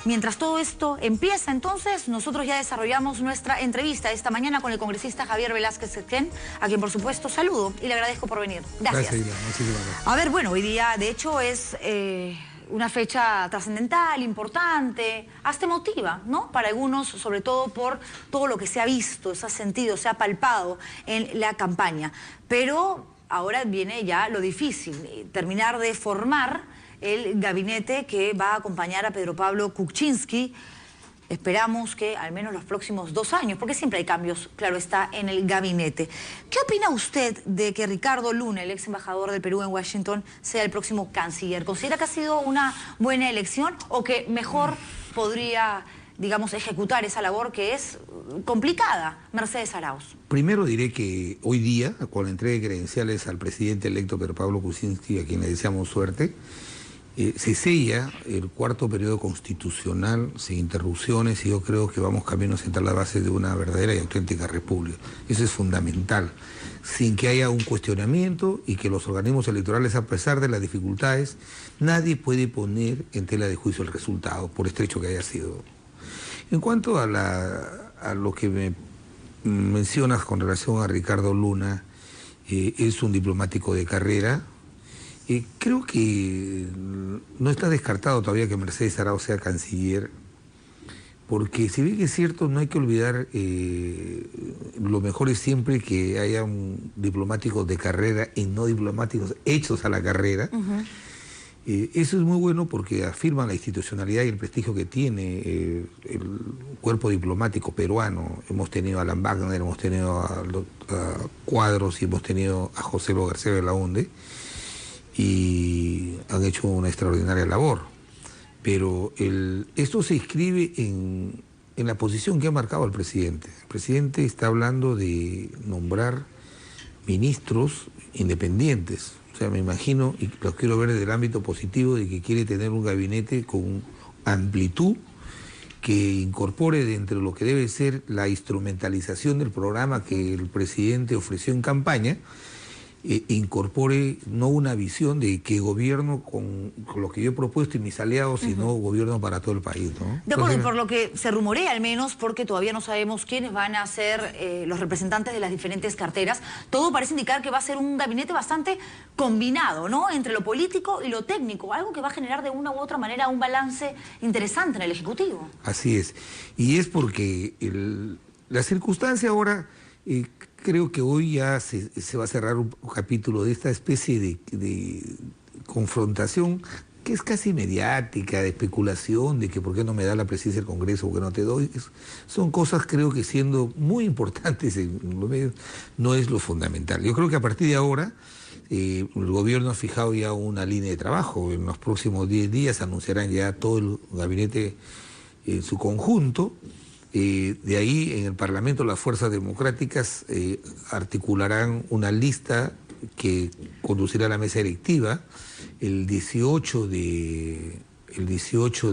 Mientras todo esto empieza, entonces, nosotros ya desarrollamos nuestra entrevista esta mañana con el congresista Javier Velázquez Sectén, a quien por supuesto saludo y le agradezco por venir. Gracias. A ver, bueno, hoy día de hecho es una fecha trascendental, importante, hasta emotiva, ¿no? Para algunos, sobre todo por todo lo que se ha visto, se ha sentido, se ha palpado en la campaña. Pero ahora viene ya lo difícil, terminar de formar el gabinete que va a acompañar a Pedro Pablo Kuczynski. Esperamos que al menos los próximos 2 años, porque siempre hay cambios, claro está, en el gabinete. ¿Qué opina usted de que Ricardo Luna, el ex embajador del Perú en Washington, sea el próximo canciller? ¿Considera que ha sido una buena elección o que mejor podría, digamos, ejecutar esa labor que es complicada, Mercedes Arauz? Primero diré que hoy día, con la entrega de credenciales al presidente electo Pedro Pablo Kuczynski, a quien le deseamos suerte, se sella el 4º periodo constitucional sin interrupciones y yo creo que vamos camino a sentar la base de una verdadera y auténtica república. Eso es fundamental, sin que haya un cuestionamiento y que los organismos electorales, a pesar de las dificultades, nadie puede poner en tela de juicio el resultado, por estrecho que haya sido. En cuanto a lo que me mencionas con relación a Ricardo Luna, es un diplomático de carrera. Creo que no está descartado todavía que Mercedes Arauz sea canciller, porque si bien es cierto, no hay que olvidar, lo mejor es siempre que haya un diplomático de carrera y no diplomáticos hechos a la carrera. Eso es muy bueno porque afirma la institucionalidad y el prestigio que tiene el cuerpo diplomático peruano. Hemos tenido a Alan Wagner, hemos tenido a Cuadros y hemos tenido a José Lo García Belaunde, y han hecho una extraordinaria labor. Pero esto se inscribe en la posición que ha marcado el presidente. El presidente está hablando de nombrar ministros independientes. O sea, me imagino, y los quiero ver desde el ámbito positivo, de que quiere tener un gabinete con amplitud que incorpore dentro de lo que debe ser la instrumentalización del programa que el presidente ofreció en campaña, incorpore no una visión de que gobierno con lo que yo he propuesto y mis aliados, sino gobierno para todo el país, ¿no? De acuerdo, por lo que se rumorea al menos, porque todavía no sabemos quiénes van a ser los representantes de las diferentes carteras, todo parece indicar que va a ser un gabinete bastante combinado, ¿no? Entre lo político y lo técnico, algo que va a generar de una u otra manera un balance interesante en el Ejecutivo. Así es, y es porque la circunstancia ahora... creo que hoy ya se va a cerrar un capítulo de esta especie de confrontación que es casi mediática, de especulación, de que por qué no me da la presidencia del Congreso, por qué no te doy. Son cosas, creo que siendo muy importantes en los medios, no es lo fundamental. Yo creo que a partir de ahora el gobierno ha fijado ya una línea de trabajo. En los próximos 10 días anunciarán ya todo el gabinete en su conjunto. De ahí en el Parlamento las fuerzas democráticas articularán una lista que conducirá a la mesa directiva. El 18 de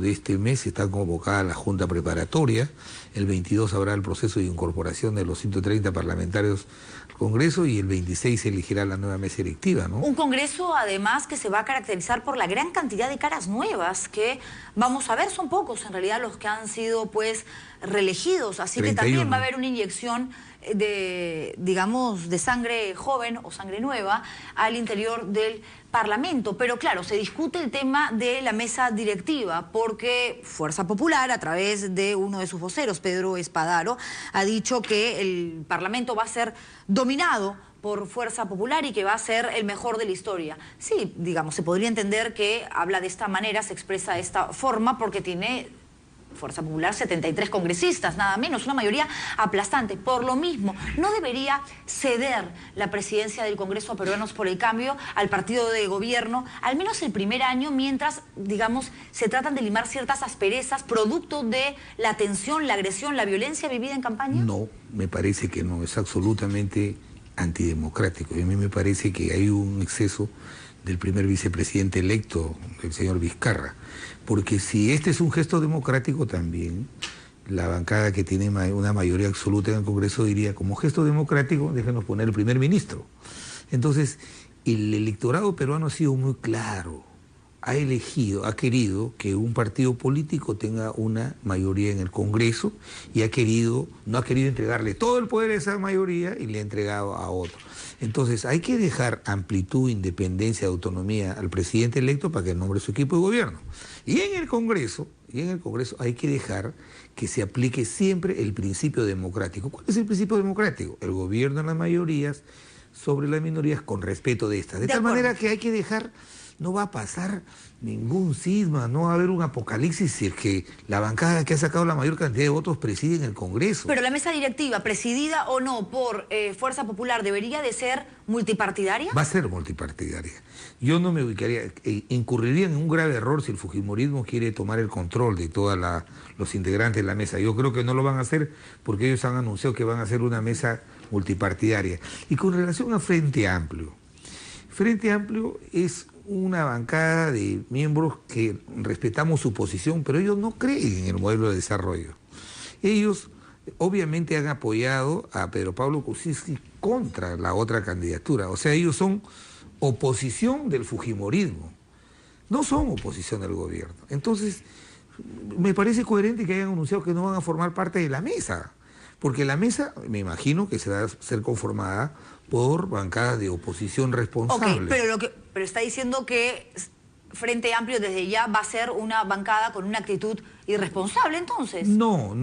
este mes está convocada la Junta Preparatoria. El 22 habrá el proceso de incorporación de los 130 parlamentarios al Congreso y el 26 se elegirá la nueva mesa directiva, ¿no? Un Congreso, además, que se va a caracterizar por la gran cantidad de caras nuevas que, vamos a ver, son pocos en realidad los que han sido, pues, reelegidos. Así 31. Que también va a haber una inyección de, digamos, de sangre joven o sangre nueva al interior del Parlamento. Pero claro, se discute el tema de la mesa directiva porque Fuerza Popular, a través de uno de sus voceros, Pedro Espadaro, ha dicho que el Parlamento va a ser dominado por Fuerza Popular y que va a ser el mejor de la historia. Sí, digamos, se podría entender que habla de esta manera, se expresa de esta forma porque tiene Fuerza Popular 73 congresistas, nada menos, una mayoría aplastante. Por lo mismo, no debería ceder la presidencia del Congreso a Peruanos por el Cambio al partido de gobierno, al menos el primer año, mientras, digamos, se tratan de limar ciertas asperezas producto de la tensión, la agresión, la violencia vivida en campaña. No, me parece que no, es absolutamente antidemocrático. Y a mí me parece que hay un exceso del primer vicepresidente electo, el señor Vizcarra, porque si este es un gesto democrático también, la bancada que tiene una mayoría absoluta en el Congreso diría, como gesto democrático, déjenos poner el primer ministro. Entonces, el electorado peruano ha sido muy claro, ha querido que un partido político tenga una mayoría en el Congreso y no ha querido entregarle todo el poder a esa mayoría y le ha entregado a otro. Entonces hay que dejar amplitud, independencia, autonomía al presidente electo para que nombre su equipo de gobierno. Y en el Congreso hay que dejar que se aplique siempre el principio democrático. ¿Cuál es el principio democrático? El gobierno en las mayorías sobre las minorías con respeto de estas. De tal manera que hay que dejar, no va a pasar ningún cisma, no va a haber un apocalipsis si es que la bancada que ha sacado la mayor cantidad de votos preside en el Congreso. Pero la mesa directiva, presidida o no por Fuerza Popular, ¿debería de ser multipartidaria? Va a ser multipartidaria. Yo no me ubicaría, incurriría en un grave error si el fujimorismo quiere tomar el control de todos los integrantes de la mesa. Yo creo que no lo van a hacer porque ellos han anunciado que van a hacer una mesa multipartidaria. Y con relación a Frente Amplio es una bancada de miembros que respetamos su posición, pero ellos no creen en el modelo de desarrollo. Ellos obviamente han apoyado a Pedro Pablo Kuczynski contra la otra candidatura. O sea, ellos son oposición del fujimorismo, no son oposición del gobierno. Entonces, me parece coherente que hayan anunciado que no van a formar parte de la mesa, porque la mesa, me imagino que se va a ser conformada por bancadas de oposición responsable. Ok, pero está diciendo que Frente Amplio desde ya va a ser una bancada con una actitud irresponsable, entonces. No.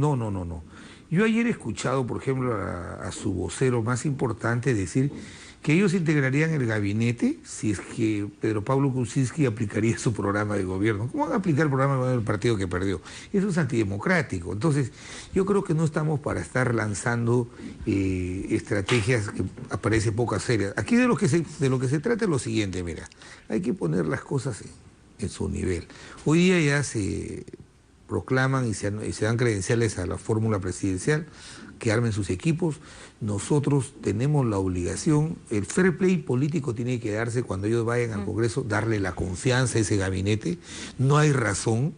Yo ayer he escuchado, por ejemplo, a su vocero más importante decir que ellos integrarían el gabinete si es que Pedro Pablo Kuczynski aplicaría su programa de gobierno. ¿Cómo van a aplicar el programa de gobierno del partido que perdió? Eso es antidemocrático. Entonces, yo creo que no estamos para estar lanzando estrategias que aparecen pocas serias. Aquí de lo que se trata es lo siguiente, mira, hay que poner las cosas en su nivel. Hoy día ya se proclaman y se dan credenciales a la fórmula presidencial, que armen sus equipos. Nosotros tenemos la obligación, el fair play político tiene que darse cuando ellos vayan al Congreso, darle la confianza a ese gabinete. No hay razón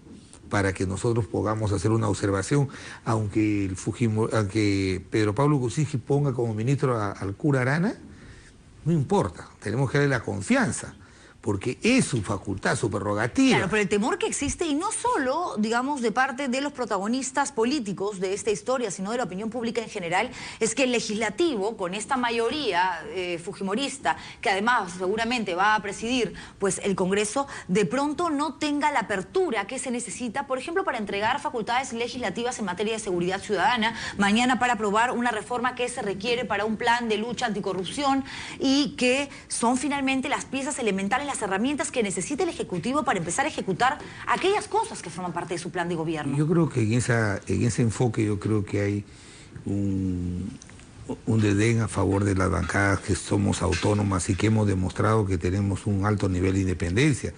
para que nosotros podamos hacer una observación, aunque Pedro Pablo Kuczynski ponga como ministro al cura Arana, no importa, tenemos que darle la confianza, porque es su facultad, su prerrogativa. Claro, pero el temor que existe, y no solo, digamos, de parte de los protagonistas políticos de esta historia, sino de la opinión pública en general, es que el legislativo, con esta mayoría fujimorista, que además seguramente va a presidir pues, el Congreso, de pronto no tenga la apertura que se necesita, por ejemplo, para entregar facultades legislativas en materia de seguridad ciudadana, mañana para aprobar una reforma que se requiere para un plan de lucha anticorrupción, y que son finalmente las piezas elementales, las herramientas que necesita el Ejecutivo para empezar a ejecutar aquellas cosas que forman parte de su plan de gobierno. Yo creo que en ese enfoque yo creo que hay un desdén a favor de las bancadas que somos autónomas y que hemos demostrado que tenemos un alto nivel de independencia.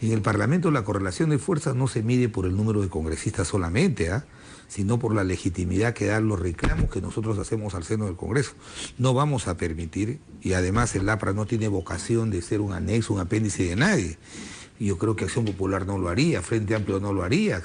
En el Parlamento la correlación de fuerzas no se mide por el número de congresistas solamente, sino por la legitimidad que dan los reclamos que nosotros hacemos al seno del Congreso. No vamos a permitir, y además el APRA no tiene vocación de ser un anexo, un apéndice de nadie. Yo creo que Acción Popular no lo haría, Frente Amplio no lo haría,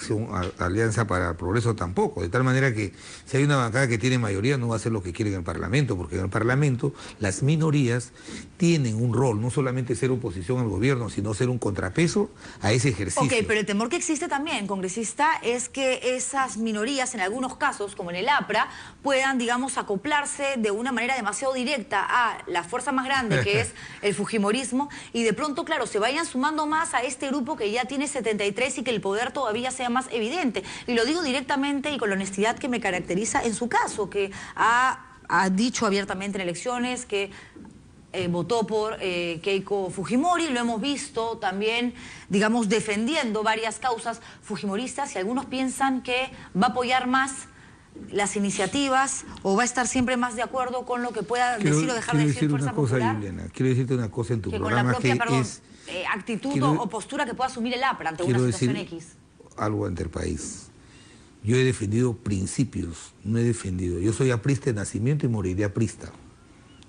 Alianza para el Progreso tampoco. De tal manera que si hay una bancada que tiene mayoría no va a hacer lo que quiere en el Parlamento, porque en el Parlamento las minorías tienen un rol, no solamente ser oposición al gobierno, sino ser un contrapeso a ese ejercicio. Ok, pero el temor que existe también, congresista, es que esas minorías, en algunos casos, como en el APRA, puedan, digamos, acoplarse de una manera demasiado directa a la fuerza más grande, que es el fujimorismo, y de pronto, claro, se vayan sumando más a este grupo que ya tiene 73 y que el poder todavía sea más evidente. Y lo digo directamente y con la honestidad que me caracteriza en su caso, que ha dicho abiertamente en elecciones que votó por Keiko Fujimori. Lo hemos visto también, digamos, defendiendo varias causas fujimoristas, y algunos piensan que va a apoyar más las iniciativas o va a estar siempre más de acuerdo con lo que pueda decir o dejar de decir Fuerza Popular. Quiero decirte una cosa en tu programa, con la propia, que es... actitud o postura que pueda asumir el APRA ante una situación X. Algo ante el país. Yo he defendido principios, no he defendido. Yo soy aprista de nacimiento y moriré aprista.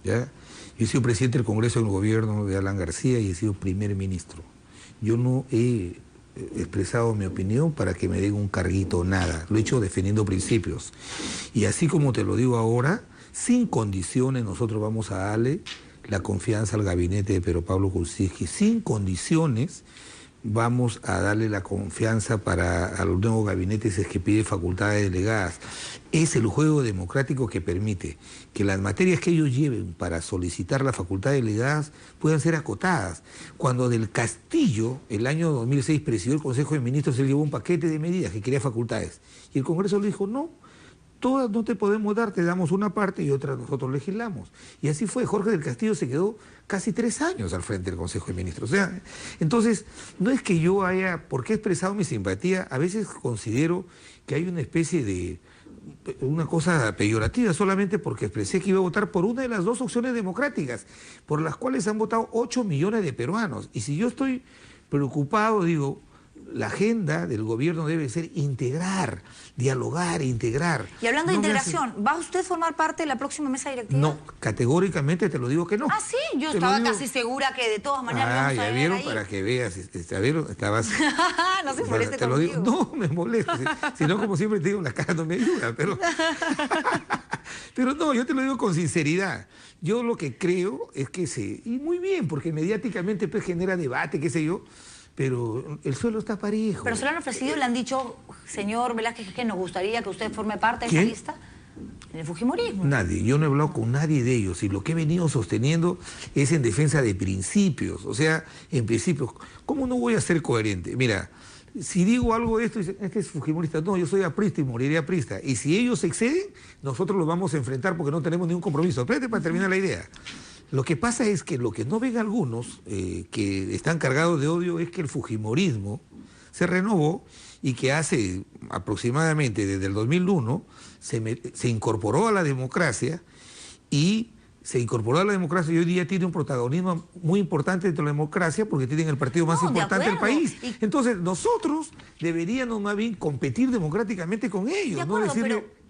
¿Ya? Yo he sido presidente del Congreso en el gobierno de Alan García y he sido primer ministro. Yo no he expresado mi opinión para que me den un carguito, nada. Lo he hecho defendiendo principios. Y así como te lo digo ahora, sin condiciones nosotros vamos a darle la confianza al gabinete de Pedro Pablo Kuczynski, sin condiciones. vamos a darle la confianza a los nuevos gabinetes es que pide facultades delegadas. Es el juego democrático que permite que las materias que ellos lleven para solicitar las facultades delegadas puedan ser acotadas. Cuando Del Castillo, el año 2006, presidió el Consejo de Ministros, él llevó un paquete de medidas que quería facultades. Y el Congreso le dijo, no, todas no te podemos dar, te damos una parte y otra nosotros legislamos. Y así fue, Jorge Del Castillo se quedó casi 3 años al frente del Consejo de Ministros. O sea, entonces, no es que yo haya, porque he expresado mi simpatía, a veces considero que hay una especie de, una cosa peyorativa, solamente porque expresé que iba a votar por una de las 2 opciones democráticas, por las cuales han votado 8 millones de peruanos. Y si yo estoy preocupado, digo, la agenda del gobierno debe ser integrar, dialogar, integrar. Y hablando de integración, ¿va usted a formar parte de la próxima mesa directiva? No, categóricamente te lo digo que no. Ah, sí, yo estaba casi segura que de todas maneras íbamos a ver. Ya vieron, ahí. Para que veas, ¿vieron? Estabas... No se moleste conmigo. Lo digo. No, me molesta. Si no, como siempre te digo, la cara no me ayuda, pero... Pero no, yo te lo digo con sinceridad. Yo lo que creo es que y muy bien, porque mediáticamente pues genera debate, qué sé yo, pero el suelo está parejo. Pero se lo han ofrecido y le han dicho, señor Velázquez, que nos gustaría que usted forme parte de esa lista. En el fujimorismo. Nadie, yo no he hablado con nadie de ellos y lo que he venido sosteniendo es en defensa de principios. O sea, en principios, ¿cómo no voy a ser coherente? Mira, si digo algo de esto, dicen, es que es fujimorista. No, yo soy aprista y moriré aprista. Y si ellos exceden, nosotros los vamos a enfrentar porque no tenemos ningún compromiso. Espérate para terminar la idea. Lo que pasa es que lo que no ven algunos, que están cargados de odio, es que el fujimorismo se renovó y que hace aproximadamente desde el 2001 se incorporó a la democracia y hoy día tiene un protagonismo muy importante dentro de la democracia porque tienen el partido más importante del país. Entonces nosotros deberíamos más bien competir democráticamente con ellos, de acuerdo, no decirle...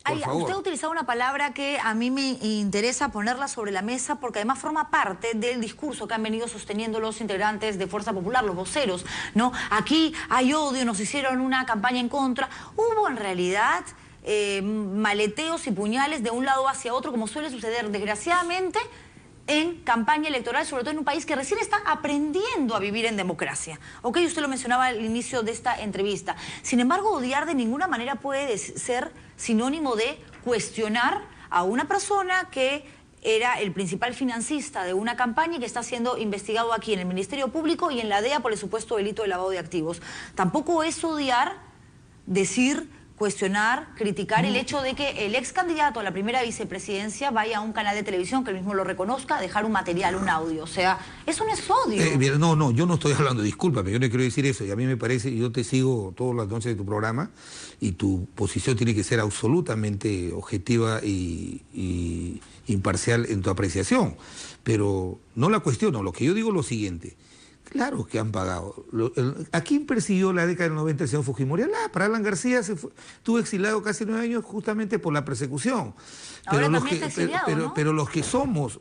Usted ha utilizado una palabra que a mí me interesa ponerla sobre la mesa porque además forma parte del discurso que han venido sosteniendo los integrantes de Fuerza Popular, los voceros, ¿no? Aquí hay odio, nos hicieron una campaña en contra. Hubo en realidad maleteos y puñales de un lado hacia otro, como suele suceder desgraciadamente en campaña electoral, sobre todo en un país que recién está aprendiendo a vivir en democracia. Ok, usted lo mencionaba al inicio de esta entrevista. Sin embargo, odiar de ninguna manera puede ser sinónimo de cuestionar a una persona que era el principal financista de una campaña y que está siendo investigado aquí en el Ministerio Público y en la DEA por el supuesto delito de lavado de activos. Tampoco es odiar, decir, cuestionar, criticar el hecho de que el ex candidato a la primera vicepresidencia vaya a un canal de televisión que él mismo lo reconozca a dejar un material, un audio. O sea, eso no es odio. No, yo no estoy hablando, discúlpame, yo no quiero decir eso. Y a mí me parece, yo te sigo todas las noches de tu programa y tu posición tiene que ser absolutamente objetiva y imparcial en tu apreciación. Pero no la cuestiono, lo que yo digo es lo siguiente. Claro que han pagado. ¿A quién persiguió la década del 90 el señor Fujimori? Para Alan García estuvo exiliado casi 9 años justamente por la persecución. Ahora también está exiliado, ¿no? Pero los que somos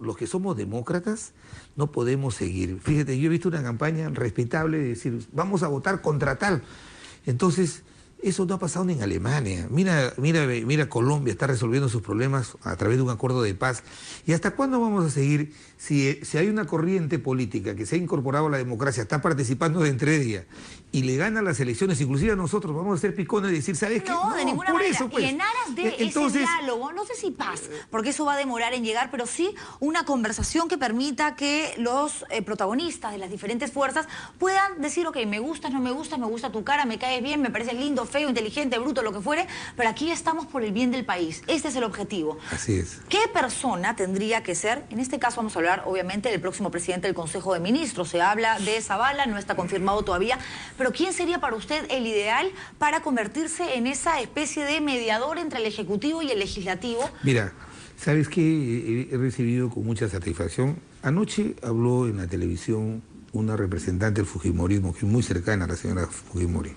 demócratas no podemos seguir. Fíjate, yo he visto una campaña respetable de decir, vamos a votar contra tal. Entonces, eso no ha pasado ni en Alemania. Mira, Colombia está resolviendo sus problemas a través de un acuerdo de paz. ¿Y hasta cuándo vamos a seguir si hay una corriente política que se ha incorporado a la democracia, está participando entre ella y le gana las elecciones, inclusive a nosotros vamos a ser picones y decir, ¿sabes qué? No, de ninguna manera. Eso, pues. Y en aras de ese diálogo, no sé si paz, porque eso va a demorar en llegar, pero sí una conversación que permita que los protagonistas de las diferentes fuerzas puedan decir, ok, me gustas, no me gustas, me gusta tu cara, me caes bien, me pareces lindo, feo, inteligente, bruto, lo que fuere, pero aquí estamos por el bien del país. Este es el objetivo. Así es. ¿Qué persona tendría que ser? En este caso vamos a hablar, obviamente, del próximo presidente del Consejo de Ministros. Se habla de Zavala, no está confirmado todavía, pero ¿quién sería para usted el ideal para convertirse en esa especie de mediador entre el Ejecutivo y el Legislativo? Mira, ¿sabes qué? He recibido con mucha satisfacción. Anoche habló en la televisión una representante del Fujimorismo, que es muy cercana a la señora Fujimori.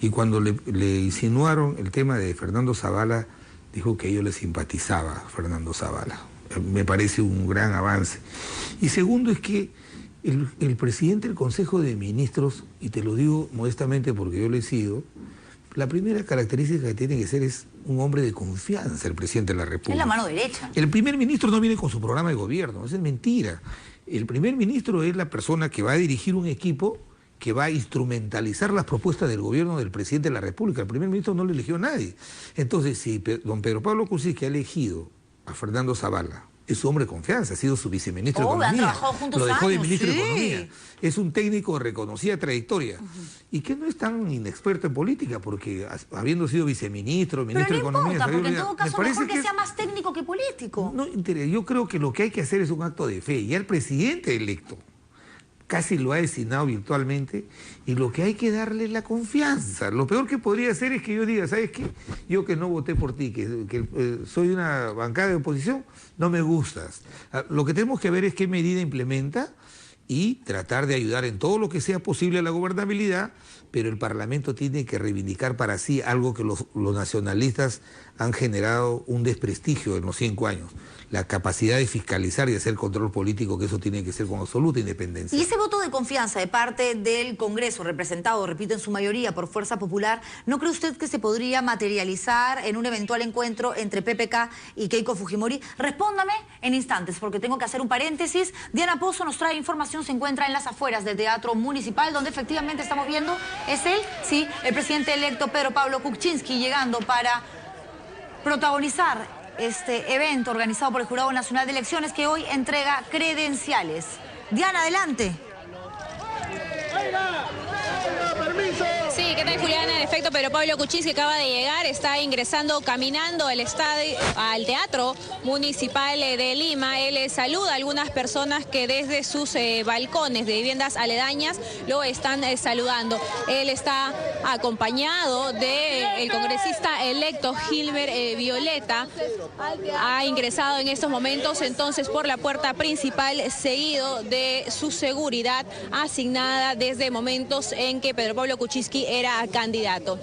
Y cuando le insinuaron el tema de Fernando Zavala, dijo que a ellos les simpatizaba Fernando Zavala. Me parece un gran avance. Y segundo es que el presidente del Consejo de Ministros, y te lo digo modestamente porque yo le he sido, la primera característica que tiene que ser es un hombre de confianza, el presidente de la República. Es la mano derecha. El primer ministro no viene con su programa de gobierno, eso es mentira. El primer ministro es la persona que va a dirigir un equipo que va a instrumentalizar las propuestas del gobierno del presidente de la República. El primer ministro no lo eligió nadie. Entonces, si don Pedro Pablo Kuczynski ha elegido a Fernando Zavala, es su hombre de confianza, ha sido su viceministro de Economía. Han trabajado juntos lo dejó años, de ministro sí. de Economía. Es un técnico de reconocida trayectoria. Y que no es tan inexperto en política, porque habiendo sido viceministro, ministro de Economía... Importa, porque en todo caso mejor que sea más técnico que político. No, yo creo que lo que hay que hacer es un acto de fe. Ya el presidente electo casi lo ha designado virtualmente, y lo que hay que darle es la confianza. Lo peor que podría hacer es que yo diga, ¿sabes qué? Yo que no voté por ti, que soy una bancada de oposición, no me gustas. Lo que tenemos que ver es qué medida implementa y tratar de ayudar en todo lo que sea posible a la gobernabilidad, pero el Parlamento tiene que reivindicar para sí algo que los nacionalistas han generado un desprestigio en los 5 años. La capacidad de fiscalizar y hacer control político, que eso tiene que ser con absoluta independencia. Y ese voto de confianza de parte del Congreso, representado, repito, en su mayoría por Fuerza Popular, ¿no cree usted que se podría materializar en un eventual encuentro entre PPK y Keiko Fujimori? Respóndame en instantes, porque tengo que hacer un paréntesis. Diana Pozo nos trae información, se encuentra en las afueras del Teatro Municipal, donde efectivamente estamos viendo, ¿es él? Sí, el presidente electo Pedro Pablo Kuczynski llegando para protagonizar este evento organizado por el Jurado Nacional de Elecciones, que hoy entrega credenciales. Diana, adelante. Sí, ¿qué tal, Juliana? En efecto, Pedro Pablo Kuczynski acaba de llegar, está ingresando caminando al Teatro Municipal de Lima. Él saluda a algunas personas que desde sus balcones de viviendas aledañas lo están saludando. Él está acompañado del congresista electo Gilmer Violeta. Ha ingresado en estos momentos entonces por la puerta principal, seguido de su seguridad asignada desde momentos en que Pedro Pablo Kuczynski era candidato.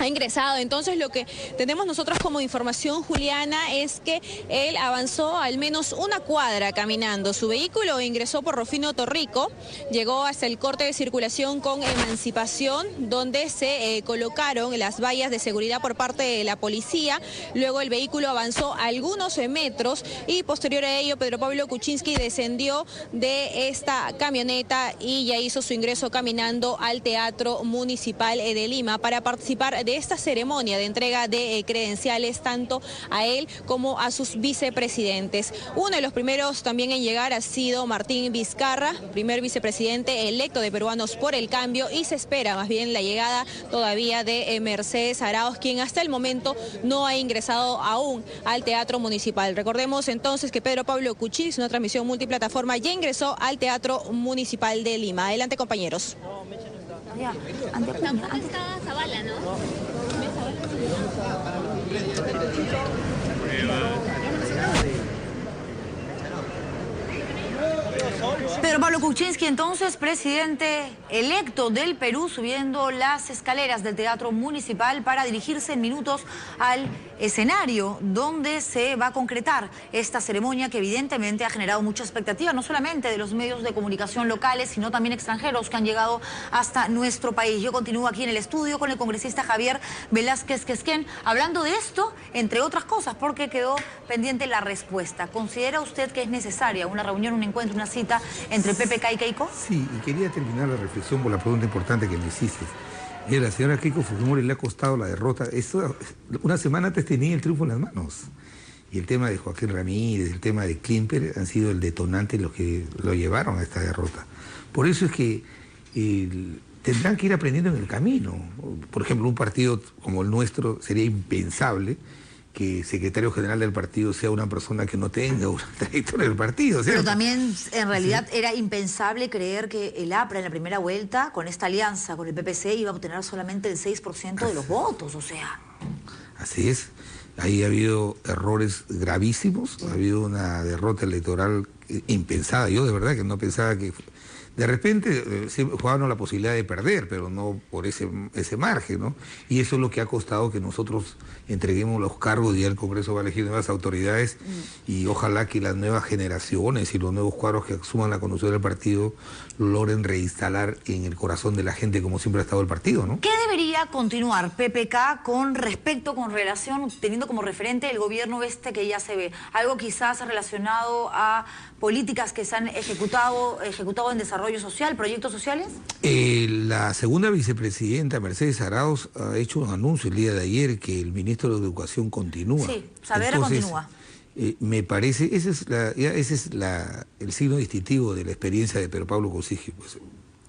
Ha ingresado. Entonces, lo que tenemos nosotros como información, Juliana, es que él avanzó al menos una cuadra caminando. Su vehículo ingresó por Rufino Torrico, llegó hasta el corte de circulación con Emancipación, donde se colocaron las vallas de seguridad por parte de la policía. Luego el vehículo avanzó algunos metros y posterior a ello Pedro Pablo Kuczynski descendió de esta camioneta y ya hizo su ingreso caminando al Teatro Municipal de Lima para participar de esta ceremonia de entrega de credenciales tanto a él como a sus vicepresidentes. Uno de los primeros también en llegar ha sido Martín Vizcarra, primer vicepresidente electo de Peruanos por el Cambio, y se espera más bien la llegada todavía de Mercedes Arauz, quien hasta el momento no ha ingresado aún al Teatro Municipal. Recordemos entonces que Pedro Pablo Kuczynski, una transmisión multiplataforma, ya ingresó al Teatro Municipal de Lima. Adelante, compañeros. Antes estaba Zavala, ¿no? Pedro Pablo Kuczynski, entonces, presidente electo del Perú, subiendo las escaleras del Teatro Municipal para dirigirse en minutos al escenario donde se va a concretar esta ceremonia que evidentemente ha generado mucha expectativa, no solamente de los medios de comunicación locales, sino también extranjeros que han llegado hasta nuestro país. Yo continúo aquí en el estudio con el congresista Javier Velázquez Quesquén, hablando de esto, entre otras cosas, porque quedó pendiente la respuesta. ¿Considera usted que es necesaria una reunión, un encuentro, una cita entre PPK y Keiko? Sí, y quería terminar la reflexión por la pregunta importante que me hiciste. Y a la señora Keiko Fujimori le ha costado la derrota. Una semana antes tenía el triunfo en las manos. Y el tema de Joaquín Ramírez, el tema de Klimper han sido el detonante los que lo llevaron a esta derrota. Por eso es que tendrán que ir aprendiendo en el camino. Por ejemplo, un partido como el nuestro sería impensable que el secretario general del partido sea una persona que no tenga una trayectoria del partido, ¿cierto? Pero también, en realidad, era impensable creer que el APRA en la primera vuelta, con esta alianza con el PPC, iba a obtener solamente el 6% de los votos, o sea. Así es. Ahí ha habido errores gravísimos, ha habido una derrota electoral impensada. Yo de verdad que no pensaba que... De repente jugaban la posibilidad de perder, pero no por ese margen, ¿no? Y eso es lo que ha costado que nosotros entreguemos los cargos, y ya el Congreso va a elegir nuevas autoridades, y ojalá que las nuevas generaciones y los nuevos cuadros que asuman la conducción del partido logren reinstalar en el corazón de la gente como siempre ha estado el partido, ¿no? ¿Qué debería continuar PPK con relación, teniendo como referente el gobierno que ya se ve? Algo quizás relacionado a políticas que se han ejecutado en desarrollo desarrollo social, proyectos sociales? La segunda vicepresidenta, Mercedes Arauz, ha hecho un anuncio el día de ayer que el ministro de Educación continúa. Sí, Saavedra continúa. Me parece, ese es el signo distintivo de la experiencia de Pedro Pablo Kuczynski. Pues,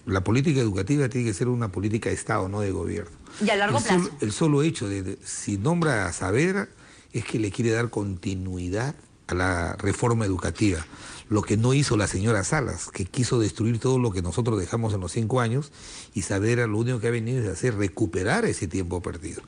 la política educativa tiene que ser una política de Estado, no de gobierno. Y a largo plazo. El solo hecho de si nombra a Saavedra es que le quiere dar continuidad a la reforma educativa, lo que no hizo la señora Salas, que quiso destruir todo lo que nosotros dejamos en los 5 años, y Saavedra lo único que ha venido es hacer recuperar ese tiempo perdido.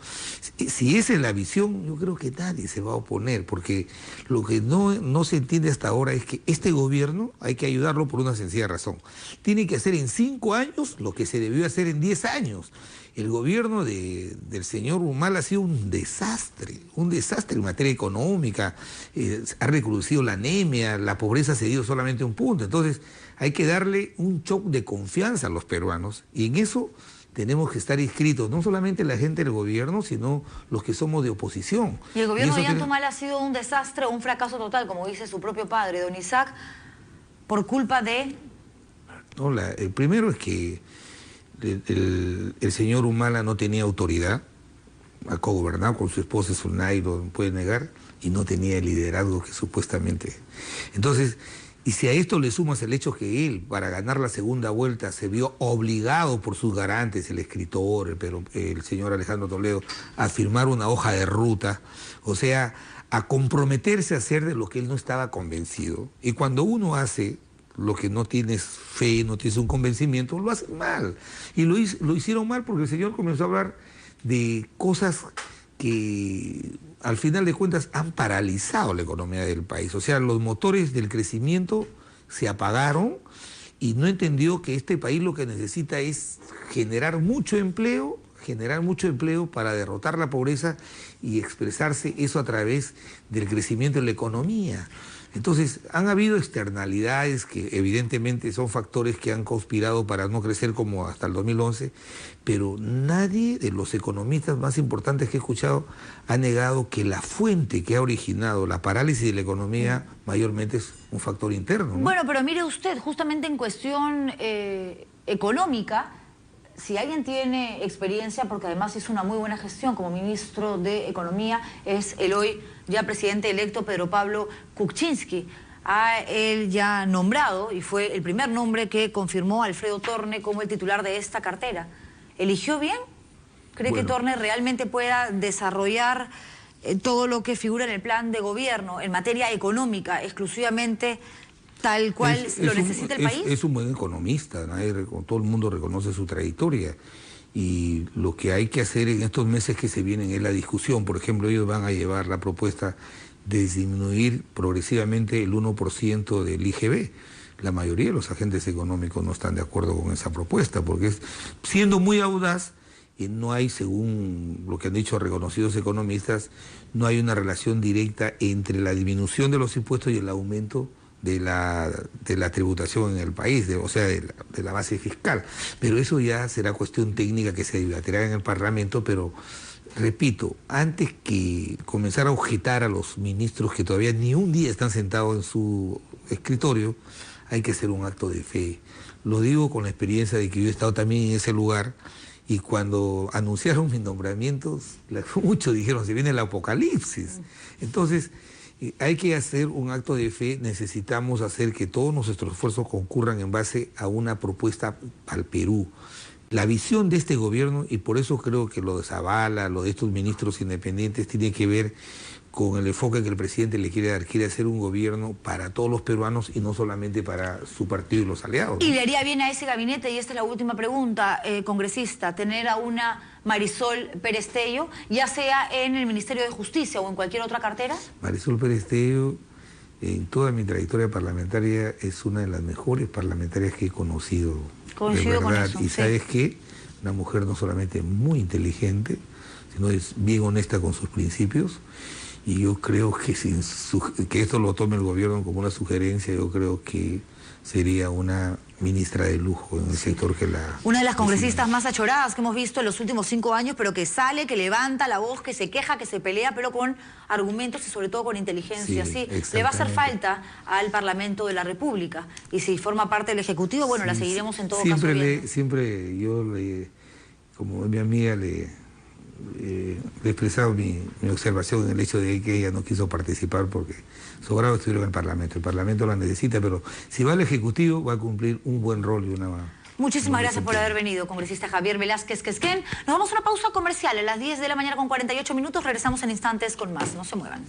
Si esa es la visión, yo creo que nadie se va a oponer, porque lo que no se entiende hasta ahora es que este gobierno hay que ayudarlo por una sencilla razón. Tiene que hacer en 5 años lo que se debió hacer en 10 años. El gobierno del señor Humala ha sido un desastre en materia económica, ha recrudecido la anemia, la pobreza ha cedido solamente un punto. Entonces hay que darle un shock de confianza a los peruanos, y en eso tenemos que estar inscritos, no solamente la gente del gobierno, sino los que somos de oposición. Y el gobierno de Ollanta Humala ha sido un desastre, un fracaso total, como dice su propio padre, don Isaac, por culpa de... No, el primero es que el señor Humala no tenía autoridad, ha cogobernado con su esposa Sunay, lo puede negar, y no tenía el liderazgo que supuestamente... Entonces, y si a esto le sumas el hecho que él, para ganar la segunda vuelta, se vio obligado por sus garantes, el escritor, el señor Alejandro Toledo, a firmar una hoja de ruta, o sea, a comprometerse a hacer de lo que él no estaba convencido. Y cuando uno hace lo que no tienes fe, no tienes un convencimiento, lo hacen mal. Y lo hicieron mal porque el señor comenzó a hablar de cosas que al final de cuentas han paralizado la economía del país. O sea, los motores del crecimiento se apagaron y no entendió que este país lo que necesita es generar mucho empleo para derrotar la pobreza y expresarse eso a través del crecimiento de la economía. Entonces, han habido externalidades que evidentemente son factores que han conspirado para no crecer como hasta el 2011, pero nadie de los economistas más importantes que he escuchado ha negado que la fuente que ha originado la parálisis de la economía mayormente es un factor interno, ¿no? Bueno, pero mire usted, justamente en cuestión económica, si alguien tiene experiencia, porque además hizo una muy buena gestión como ministro de Economía, es el hoy ya presidente electo Pedro Pablo Kuczynski. A él ya nombrado, y fue el primer nombre que confirmó Alfredo Torne como el titular de esta cartera. ¿Eligió bien? ¿Cree que Torne realmente pueda desarrollar todo lo que figura en el plan de gobierno en materia económica exclusivamente tal cual lo necesita el país? Es un buen economista, todo el mundo reconoce su trayectoria, y lo que hay que hacer en estos meses que se vienen es la discusión. Por ejemplo, ellos van a llevar la propuesta de disminuir progresivamente el 1% del IGB. La mayoría de los agentes económicos no están de acuerdo con esa propuesta, porque siendo muy audaz, y no hay, según lo que han dicho reconocidos economistas, no hay una relación directa entre la disminución de los impuestos y el aumento de la tributación en el país, o sea, de la base fiscal. Pero eso ya será cuestión técnica que se debatirá en el Parlamento, pero repito, antes que comenzar a objetar a los ministros que todavía ni un día están sentados en su escritorio, hay que hacer un acto de fe. Lo digo con la experiencia de que yo he estado también en ese lugar, y cuando anunciaron mis nombramientos, muchos dijeron, se viene el apocalipsis. Entonces, hay que hacer un acto de fe, necesitamos hacer que todos nuestros esfuerzos concurran en base a una propuesta al Perú. La visión de este gobierno, y por eso creo que lo de Zavala, lo de estos ministros independientes, tiene que ver con el enfoque que el presidente le quiere dar. Quiere hacer un gobierno para todos los peruanos y no solamente para su partido y los aliados, ¿no? ¿Y le haría bien a ese gabinete, y esta es la última pregunta, congresista, tener a una Marisol Perestello, ya sea en el Ministerio de Justicia o en cualquier otra cartera? Marisol Perestello, en toda mi trayectoria parlamentaria, es una de las mejores parlamentarias que he conocido. Coincido con eso. Y ¿sabes qué? Una mujer no solamente muy inteligente, sino es bien honesta con sus principios. Y yo creo que que esto lo tome el gobierno como una sugerencia, yo creo que sería una ministra de lujo en el sector que la... Una de las congresistas más achoradas que hemos visto en los últimos 5 años, pero que sale, que levanta la voz, que se queja, que se pelea, pero con argumentos y sobre todo con inteligencia. Sí, le va a hacer falta al Parlamento de la República. Y si forma parte del Ejecutivo, bueno, la seguiremos en todo caso viendo. Siempre yo, como mi amiga, le he expresado mi observación en el hecho de que ella no quiso participar porque sobrado estuvieron en el Parlamento. El Parlamento la necesita, pero si va al Ejecutivo va a cumplir un buen rol y una... Muchísimas gracias por haber venido, congresista Javier Velázquez Quesquén. Nos vamos a una pausa comercial a las 10 de la mañana con 48 minutos. Regresamos en instantes con más. No se muevan.